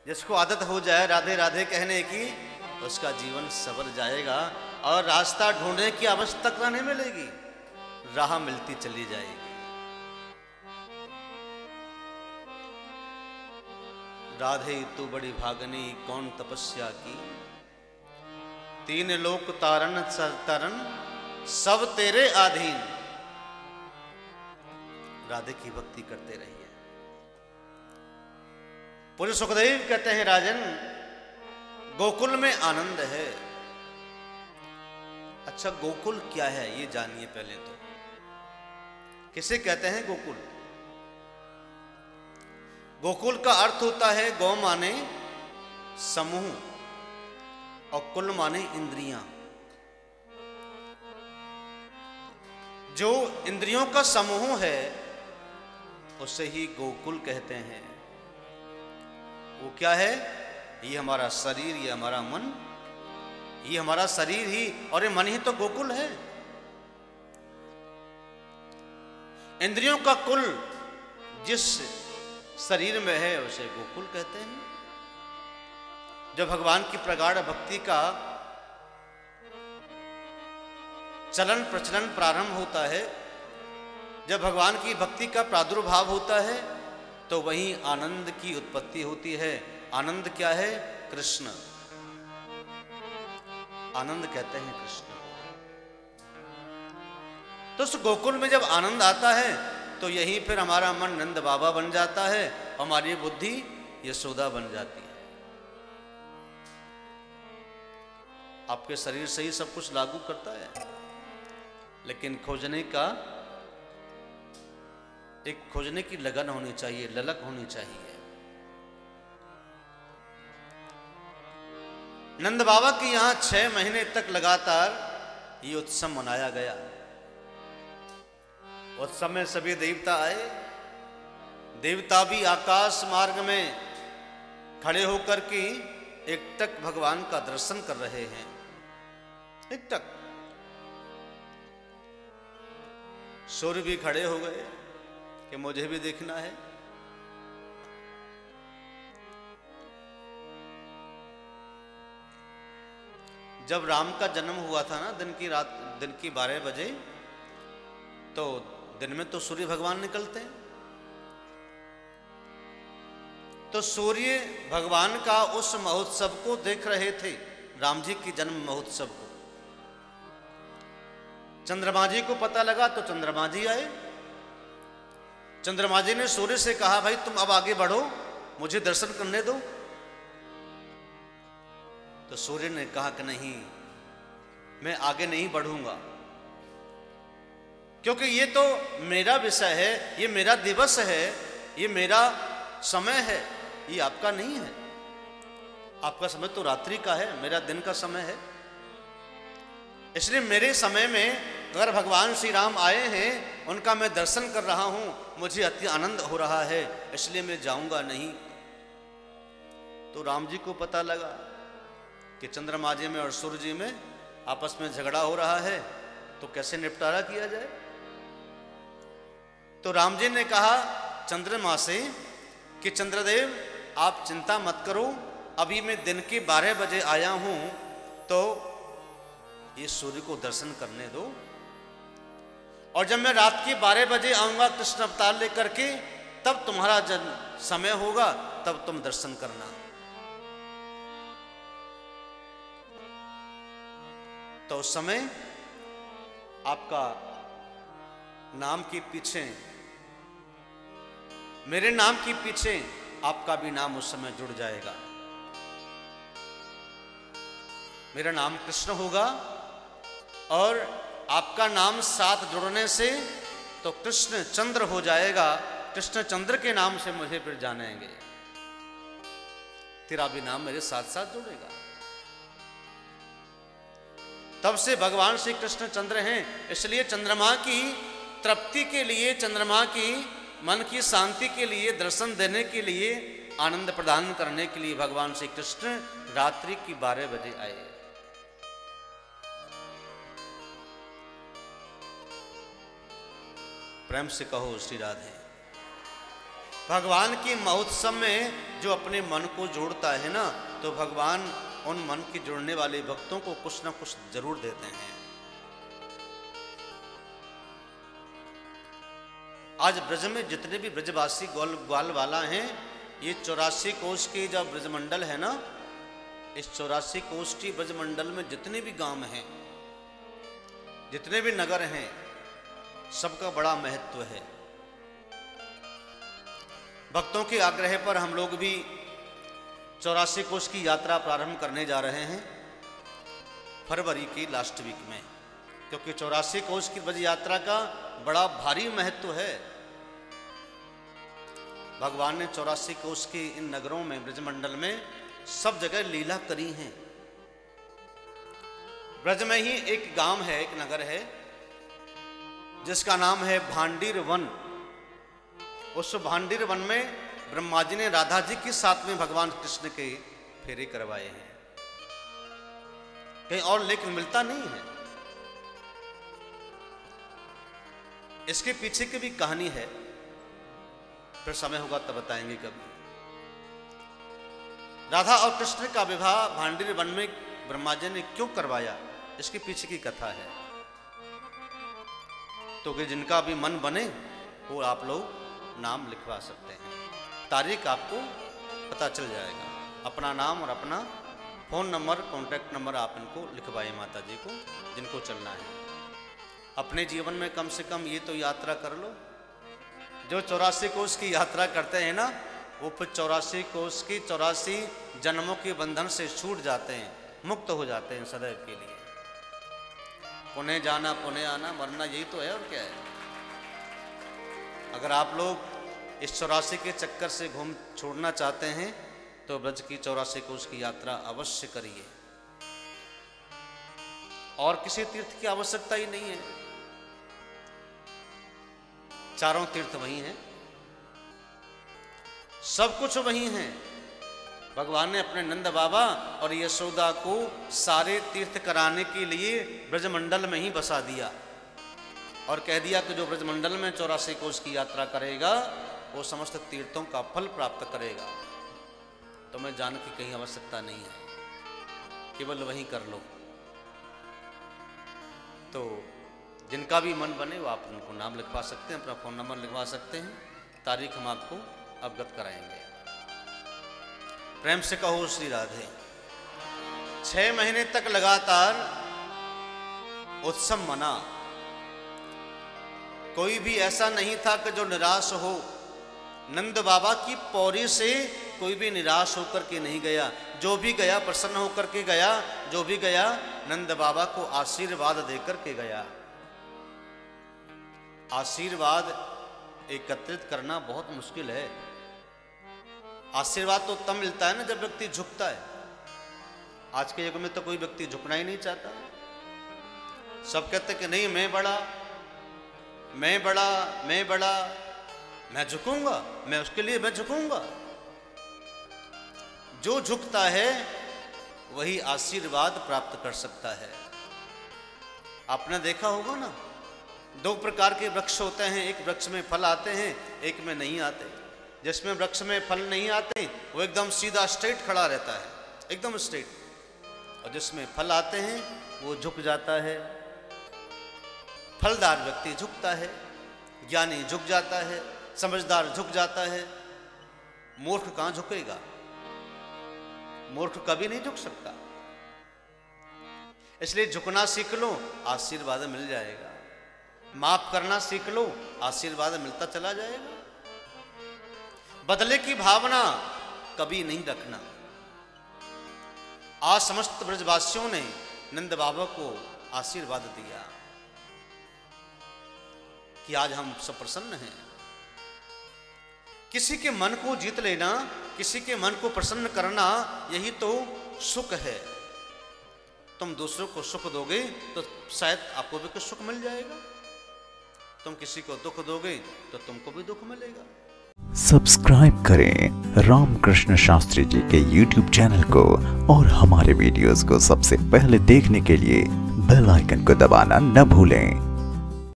जिसको आदत हो जाए राधे राधे कहने की, उसका जीवन सवर जाएगा और रास्ता ढूंढने की आवश्यकता नहीं मिलेगी, राह मिलती चली जाएगी। राधे तू बड़ी भागनी कौन तपस्या की, तीन लोक तारण तरन सब तेरे अधीन। राधे की भक्ति करते रहिए। पूज्य सुखदेव कहते हैं, राजन गोकुल में आनंद है। अच्छा, गोकुल क्या है ये जानिए पहले तो। किसे कहते हैं गोकुल? गोकुल का अर्थ होता है गौ माने समूह और कुल माने इंद्रियां। जो इंद्रियों का समूह है उसे ही गोकुल कहते हैं। वो क्या है? ये हमारा शरीर, ये हमारा मन, ये हमारा शरीर ही और ये मन ही तो गोकुल है। इंद्रियों का कुल जिस शरीर में है उसे गोकुल कहते हैं। जब भगवान की प्रगाढ़ भक्ति का चलन प्रचलन प्रारंभ होता है, जब भगवान की भक्ति का प्रादुर्भाव होता है, तो वहीं आनंद की उत्पत्ति होती है। आनंद क्या है? कृष्ण। आनंद कहते हैं कृष्ण। तो उस गोकुल में जब आनंद आता है तो यहीं फिर हमारा मन नंद बाबा बन जाता है, हमारी बुद्धि यशोदा बन जाती है। आपके शरीर से ही सब कुछ लागू करता है, लेकिन खोजने की लगन होनी चाहिए, ललक होनी चाहिए। नंद बाबा के यहां 6 महीने तक लगातार ये उत्सव मनाया गया। उत्सव में सभी देवता आए। देवता भी आकाश मार्ग में खड़े होकर के एकटक भगवान का दर्शन कर रहे हैं। एकटक। सूर्य भी खड़े हो गए कि मुझे भी देखना है। जब राम का जन्म हुआ था ना, दिन की 12 बजे, तो दिन में तो सूर्य भगवान निकलते हैं। तो सूर्य भगवान का उस महोत्सव को देख रहे थे, राम जी की जन्म महोत्सव को। चंद्रमा जी को पता लगा तो चंद्रमा जी आए। चंद्रमा जी ने सूर्य से कहा, भाई तुम अब आगे बढ़ो, मुझे दर्शन करने दो। तो सूर्य ने कहा कि नहीं, मैं आगे नहीं बढ़ूंगा, क्योंकि ये तो मेरा विषय है, ये मेरा दिवस है, ये मेरा समय है, ये आपका नहीं है। आपका समय तो रात्रि का है, मेरा दिन का समय है। इसलिए मेरे समय में अगर भगवान श्री राम आए हैं, उनका मैं दर्शन कर रहा हूं, मुझे अति आनंद हो रहा है, इसलिए मैं जाऊंगा नहीं। तो राम जी को पता लगा कि चंद्रमा जी में और सूर्य जी में आपस में झगड़ा हो रहा है, तो कैसे निपटारा किया जाए। तो राम जी ने कहा चंद्रमा से कि चंद्रदेव आप चिंता मत करो, अभी मैं दिन के 12 बजे आया हूं, तो ये सूर्य को दर्शन करने दो, और जब मैं रात के 12 बजे आऊंगा कृष्ण अवतार लेकर के, तब तुम्हारा समय होगा, तब तुम दर्शन करना। तो उस समय आपका नाम के पीछे, मेरे नाम के पीछे आपका भी नाम उस समय जुड़ जाएगा। मेरा नाम कृष्ण होगा और आपका नाम साथ जुड़ने से तो कृष्ण चंद्र हो जाएगा। कृष्ण चंद्र के नाम से मुझे फिर जानेंगे, तेरा भी नाम मेरे साथ साथ जुड़ेगा। तब से भगवान श्री कृष्ण चंद्र हैं। इसलिए चंद्रमा की तृप्ति के लिए, चंद्रमा की मन की शांति के लिए, दर्शन देने के लिए, आनंद प्रदान करने के लिए भगवान श्री कृष्ण रात्रि की 12 बजे आए। प्रेम से कहो श्री राधे। भगवान की महोत्सव में जो अपने मन को जोड़ता है ना, तो भगवान उन मन के जुड़ने वाले भक्तों को कुछ ना कुछ जरूर देते हैं। आज ब्रज में जितने भी ब्रजवासी ग्वाल वाला हैं, ये 84 कोष की जब ब्रजमंडल है ना, इस 84 कोष की ब्रजमंडल में जितने भी गांव हैं, जितने भी नगर हैं, सबका बड़ा महत्व है। भक्तों के आग्रह पर हम लोग भी 84 कोष की यात्रा प्रारंभ करने जा रहे हैं फरवरी की लास्ट वीक में, क्योंकि 84 कोष की ब्रज यात्रा का बड़ा भारी महत्व है। भगवान ने 84 कोष के इन नगरों में, ब्रजमंडल में सब जगह लीला करी है। ब्रज में ही एक गांव है, एक नगर है, जिसका नाम है भांडीर वन। उस भांडीर वन में ब्रह्मा जी ने राधा जी के साथ में भगवान कृष्ण के फेरे करवाए हैं, कहीं और लेकिन मिलता नहीं है। इसके पीछे की भी कहानी है, फिर समय होगा तब बताएंगे कभी। राधा और कृष्ण का विवाह भांडीर वन में ब्रह्मा जी ने क्यों करवाया, इसके पीछे की कथा है। तो कि जिनका भी मन बने वो आप लोग नाम लिखवा सकते हैं। तारीख आपको पता चल जाएगा। अपना नाम और अपना फ़ोन नंबर, कॉन्टैक्ट नंबर आप इनको लिखवाए माता जी को, जिनको चलना है। अपने जीवन में कम से कम ये तो यात्रा कर लो। जो 84 कोष की यात्रा करते हैं ना, वो फिर 84 कोष की 84 जन्मों के बंधन से छूट जाते हैं, मुक्त हो जाते हैं सदैव के लिए। पुणे जाना पुणे आना, मरना, यही तो है और क्या है। अगर आप लोग इस 84 के चक्कर से घूम छोड़ना चाहते हैं तो ब्रज की 84 कोष की यात्रा अवश्य करिए। और किसी तीर्थ की आवश्यकता ही नहीं है, चारों तीर्थ वही हैं, सब कुछ वही हैं। भगवान ने अपने नंद बाबा और यशोदा को सारे तीर्थ कराने के लिए ब्रजमंडल में ही बसा दिया और कह दिया कि जो ब्रजमंडल में 84 कोष की यात्रा करेगा वो समस्त तीर्थों का फल प्राप्त करेगा। तो मैं जान की कहीं आवश्यकता नहीं है, केवल वही कर लो। तो जिनका भी मन बने वो आप उनको नाम लिखवा सकते हैं, अपना फ़ोन नंबर लिखवा सकते हैं। तारीख हम आपको अवगत कराएंगे। प्रेम से कहो श्री राधे। 6 महीने तक लगातार उत्सव मना। कोई भी ऐसा नहीं था कि जो निराश हो। नंद बाबा की पौरी से कोई भी निराश होकर के नहीं गया। जो भी गया प्रसन्न होकर के गया, जो भी गया नंद बाबा को आशीर्वाद देकर के गया। आशीर्वाद एकत्रित करना बहुत मुश्किल है। आशीर्वाद तो तब मिलता है ना जब व्यक्ति झुकता है। आज के युग में तो कोई व्यक्ति झुकना ही नहीं चाहता। सब कहते कि नहीं, मैं बड़ा, मैं बड़ा, मैं बड़ा, मैं झुकूंगा, मैं उसके लिए मैं झुकूंगा। जो झुकता है वही आशीर्वाद प्राप्त कर सकता है। आपने देखा होगा ना, 2 प्रकार के वृक्ष होते हैं। एक वृक्ष में फल आते हैं, एक में नहीं आते। जिसमें वृक्ष में फल नहीं आते वो एकदम सीधा स्ट्रेट खड़ा रहता है, एकदम स्ट्रेट। और जिसमें फल आते हैं वो झुक जाता है। फलदार व्यक्ति झुकता है, ज्ञानी झुक जाता है, समझदार झुक जाता है। मूर्ख कहाँ झुकेगा? मूर्ख कभी नहीं झुक सकता। इसलिए झुकना सीख लो, आशीर्वाद मिल जाएगा। माफ करना सीख लो, आशीर्वाद मिलता चला जाएगा। बदले की भावना कभी नहीं रखना। आज समस्त ब्रजवासियों ने नंद बाबा को आशीर्वाद दिया कि आज हम सब प्रसन्न हैं। किसी के मन को जीत लेना, किसी के मन को प्रसन्न करना, यही तो सुख है। तुम दूसरों को सुख दोगे तो शायद आपको भी कुछ सुख मिल जाएगा। तुम किसी को दुख दोगे तो तुमको भी दुख मिलेगा। सब्सक्राइब करें रामकृष्ण शास्त्री जी के YouTube चैनल को और हमारे वीडियोस को सबसे पहले देखने के लिए बेल आइकन को दबाना न भूलें।